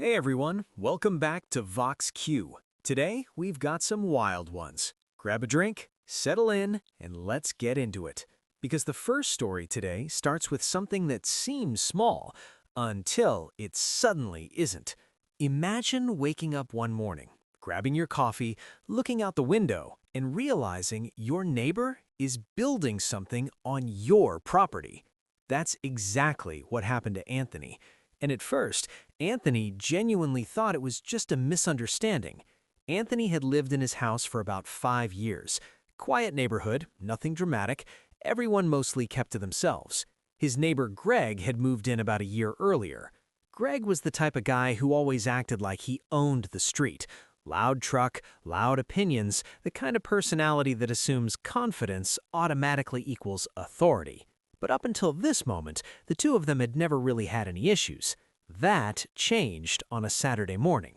Hey everyone, welcome back to VoxQueue. Today, we've got some wild ones. Grab a drink, settle in, and let's get into it. Because the first story today starts with something that seems small, until it suddenly isn't. Imagine waking up one morning, grabbing your coffee, looking out the window, and realizing your neighbor is building something on your property. That's exactly what happened to Anthony. And at first, Anthony genuinely thought it was just a misunderstanding. Anthony had lived in his house for about 5 years. Quiet neighborhood, nothing dramatic, everyone mostly kept to themselves. His neighbor Greg had moved in about a year earlier. Greg was the type of guy who always acted like he owned the street. Loud truck, loud opinions, the kind of personality that assumes confidence automatically equals authority. But up until this moment, the two of them had never really had any issues. That changed on a Saturday morning.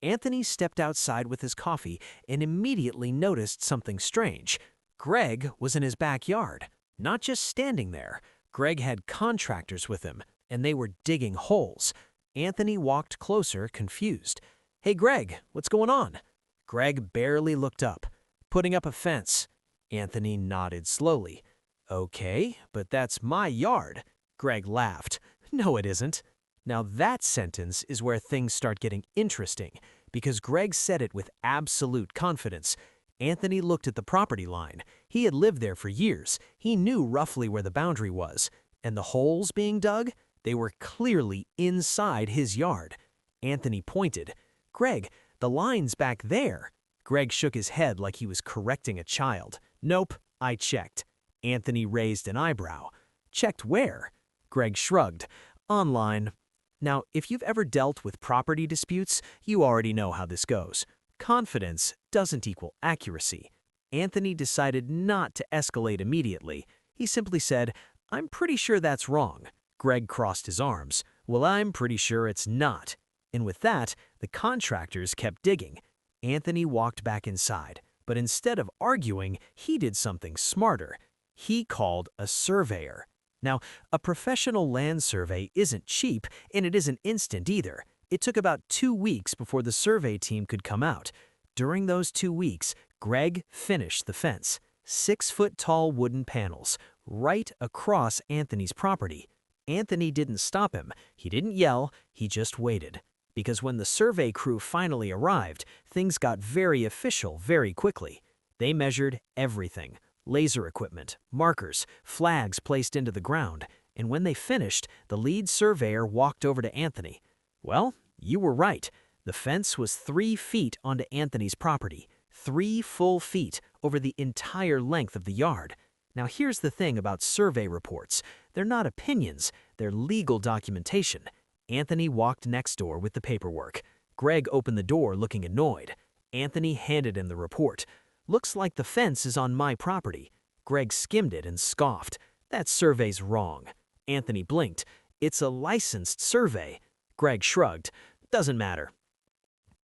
Anthony stepped outside with his coffee and immediately noticed something strange. Greg was in his backyard, not just standing there. Greg had contractors with him, and they were digging holes. Anthony walked closer, confused. "Hey Greg, what's going on?" Greg barely looked up. "Putting up a fence." Anthony nodded slowly. "Okay, but that's my yard." Greg laughed. "No, it isn't." Now that sentence is where things start getting interesting, because Greg said it with absolute confidence. Anthony looked at the property line. He had lived there for years. He knew roughly where the boundary was. And the holes being dug? They were clearly inside his yard. Anthony pointed. "Greg, the line's back there." Greg shook his head like he was correcting a child. "Nope, I checked." Anthony raised an eyebrow. "Checked where?" Greg shrugged. "Online." Now, if you've ever dealt with property disputes, you already know how this goes. Confidence doesn't equal accuracy. Anthony decided not to escalate immediately. He simply said, "I'm pretty sure that's wrong." Greg crossed his arms. "Well, I'm pretty sure it's not." And with that, the contractors kept digging. Anthony walked back inside, but instead of arguing, he did something smarter. He called a surveyor. Now, a professional land survey isn't cheap, and it isn't instant either. It took about 2 weeks before the survey team could come out. During those 2 weeks, Greg finished the fence. 6-foot-tall wooden panels, right across Anthony's property. Anthony didn't stop him. He didn't yell. He just waited. Because when the survey crew finally arrived, things got very official very quickly. They measured everything. Laser equipment, markers, flags placed into the ground, and when they finished, the lead surveyor walked over to Anthony. "Well, you were right. The fence was 3 feet onto Anthony's property, 3 full feet over the entire length of the yard." Now here's the thing about survey reports. They're not opinions, they're legal documentation. Anthony walked next door with the paperwork. Greg opened the door looking annoyed. Anthony handed him the report. "Looks like the fence is on my property." Greg skimmed it and scoffed. "That survey's wrong." Anthony blinked. "It's a licensed survey." Greg shrugged. "Doesn't matter."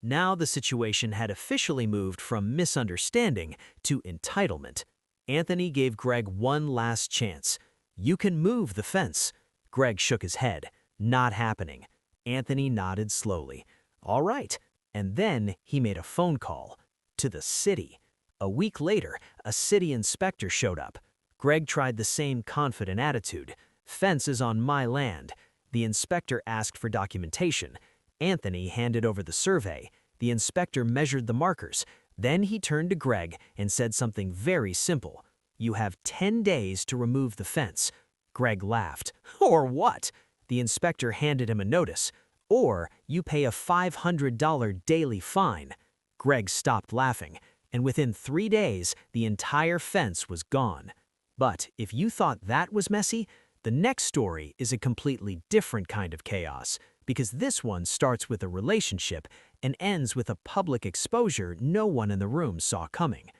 Now the situation had officially moved from misunderstanding to entitlement. Anthony gave Greg one last chance. "You can move the fence." Greg shook his head. "Not happening." Anthony nodded slowly. "All right." And then he made a phone call to the city. A week later, a city inspector showed up. Greg tried the same confident attitude. "Fence is on my land." The inspector asked for documentation. Anthony handed over the survey. The inspector measured the markers. Then he turned to Greg and said something very simple. "You have 10 days to remove the fence." Greg laughed. "Or what?" The inspector handed him a notice. "Or you pay a $500 daily fine." Greg stopped laughing. And within 3 days, the entire fence was gone. But if you thought that was messy, the next story is a completely different kind of chaos, because this one starts with a relationship and ends with a public exposure no one in the room saw coming.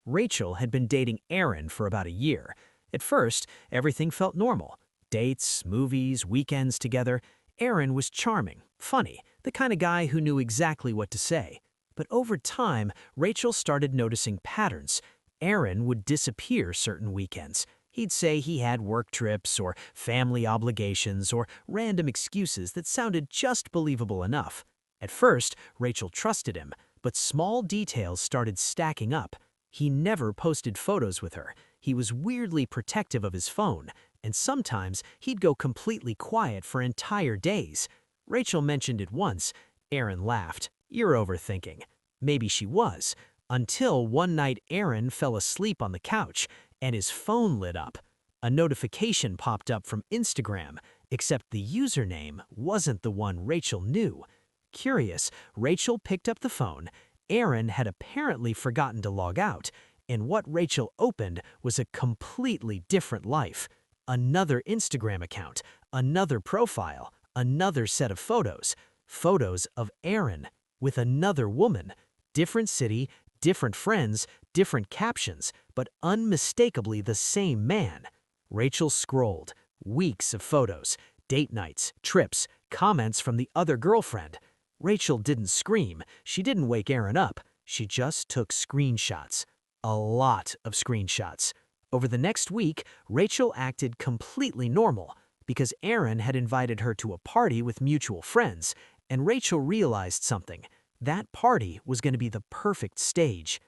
Rachel had been dating Aaron for about a year. At first, everything felt normal. Dates, movies, weekends together. Aaron was charming, funny, the kind of guy who knew exactly what to say. But over time, Rachel started noticing patterns. Aaron would disappear certain weekends. He'd say he had work trips or family obligations or random excuses that sounded just believable enough. At first, Rachel trusted him, but small details started stacking up. He never posted photos with her. He was weirdly protective of his phone, and sometimes he'd go completely quiet for entire days. Rachel mentioned it once. Aaron laughed. "You're overthinking." Maybe she was, until one night Aaron fell asleep on the couch and his phone lit up. A notification popped up from Instagram, except the username wasn't the one Rachel knew. Curious, Rachel picked up the phone. Aaron had apparently forgotten to log out, and what Rachel opened was a completely different life. Another Instagram account, another profile, another set of photos. Photos of Aaron with another woman. Different city, different friends, different captions, but unmistakably the same man. Rachel scrolled. Weeks of photos, date nights, trips, comments from the other girlfriend. Rachel didn't scream. She didn't wake Aaron up. She just took screenshots. A lot of screenshots. Over the next week, Rachel acted completely normal because Aaron had invited her to a party with mutual friends, and Rachel realized something. That party was going to be the perfect stage.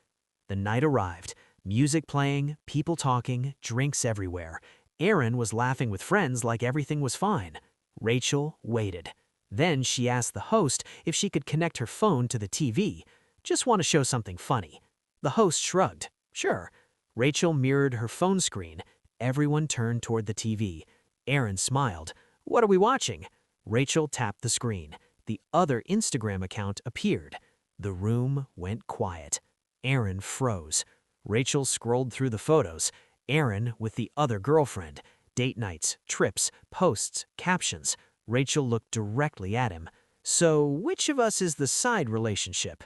The night arrived. Music playing, people talking, drinks everywhere. Aaron was laughing with friends like everything was fine. Rachel waited. Then she asked the host if she could connect her phone to the TV. "Just want to show something funny." The host shrugged. "Sure." Rachel mirrored her phone screen. Everyone turned toward the TV. Aaron smiled. "What are we watching?" Rachel tapped the screen. The other Instagram account appeared. The room went quiet. Aaron froze. Rachel scrolled through the photos. Aaron with the other girlfriend. Date nights, trips, posts, captions. Rachel looked directly at him. "So, which of us is the side relationship?"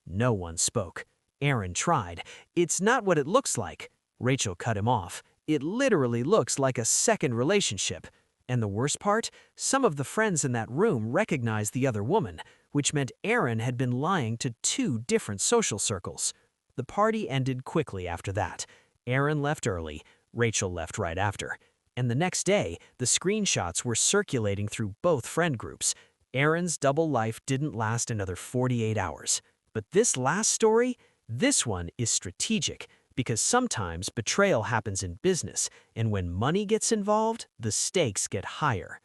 No one spoke. Aaron tried. "It's not what it looks like." Rachel cut him off. "It literally looks like a second relationship." And the worst part? Some of the friends in that room recognized the other woman, which meant Aaron had been lying to two different social circles. The party ended quickly after that. Aaron left early. Rachel left right after. And the next day, the screenshots were circulating through both friend groups. Aaron's double life didn't last another 48 hours. But this last story, this one is strategic, because sometimes betrayal happens in business, and when money gets involved, the stakes get higher.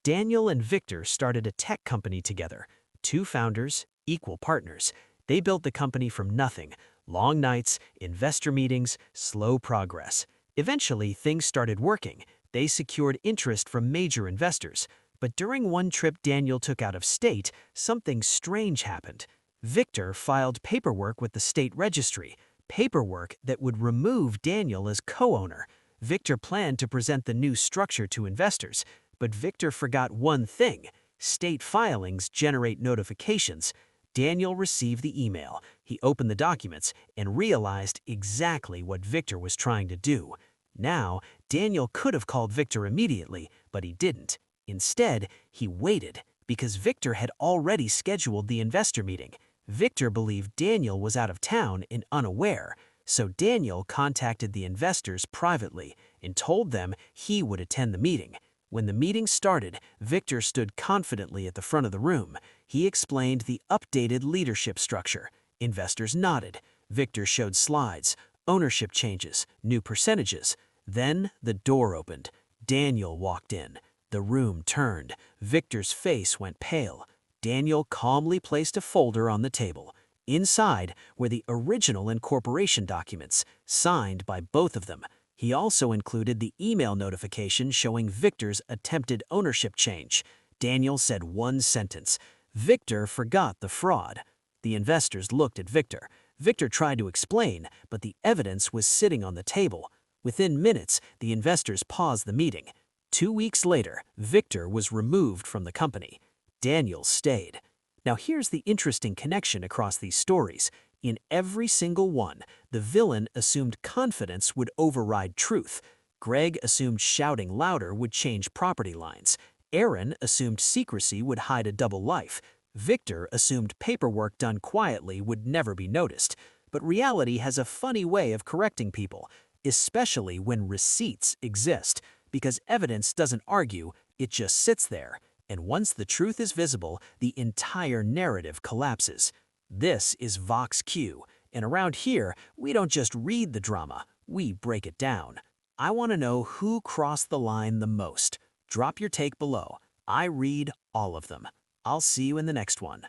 Daniel and Victor started a tech company together. Two founders, equal partners. They built the company from nothing. Long nights, investor meetings, slow progress. Eventually, things started working. They secured interest from major investors. But during one trip Daniel took out of state, something strange happened. Victor filed paperwork with the state registry. Paperwork that would remove Daniel as co-owner. Victor planned to present the new structure to investors, but Victor forgot one thing. State filings generate notifications. Daniel received the email. He opened the documents and realized exactly what Victor was trying to do. Now, Daniel could have called Victor immediately, but he didn't. Instead, he waited because Victor had already scheduled the investor meeting. Victor believed Daniel was out of town and unaware, so Daniel contacted the investors privately and told them he would attend the meeting. When the meeting started, Victor stood confidently at the front of the room. He explained the updated leadership structure. Investors nodded. Victor showed slides, ownership changes, new percentages. Then the door opened. Daniel walked in. The room turned. Victor's face went pale. Daniel calmly placed a folder on the table. Inside were the original incorporation documents, signed by both of them. He also included the email notification showing Victor's attempted ownership change. Daniel said one sentence. Victor forgot the fraud. The investors looked at Victor. Victor tried to explain, but the evidence was sitting on the table. Within minutes, the investors paused the meeting. 2 weeks later, Victor was removed from the company. Daniel stayed. Now here's the interesting connection across these stories. In every single one, the villain assumed confidence would override truth. Greg assumed shouting louder would change property lines. Aaron assumed secrecy would hide a double life. Victor assumed paperwork done quietly would never be noticed. But reality has a funny way of correcting people. especially when receipts exist, because evidence doesn't argue, it just sits there. And once the truth is visible, the entire narrative collapses. This is VoxQueue, and around here, we don't just read the drama, we break it down. I want to know who crossed the line the most. Drop your take below. I read all of them. I'll see you in the next one.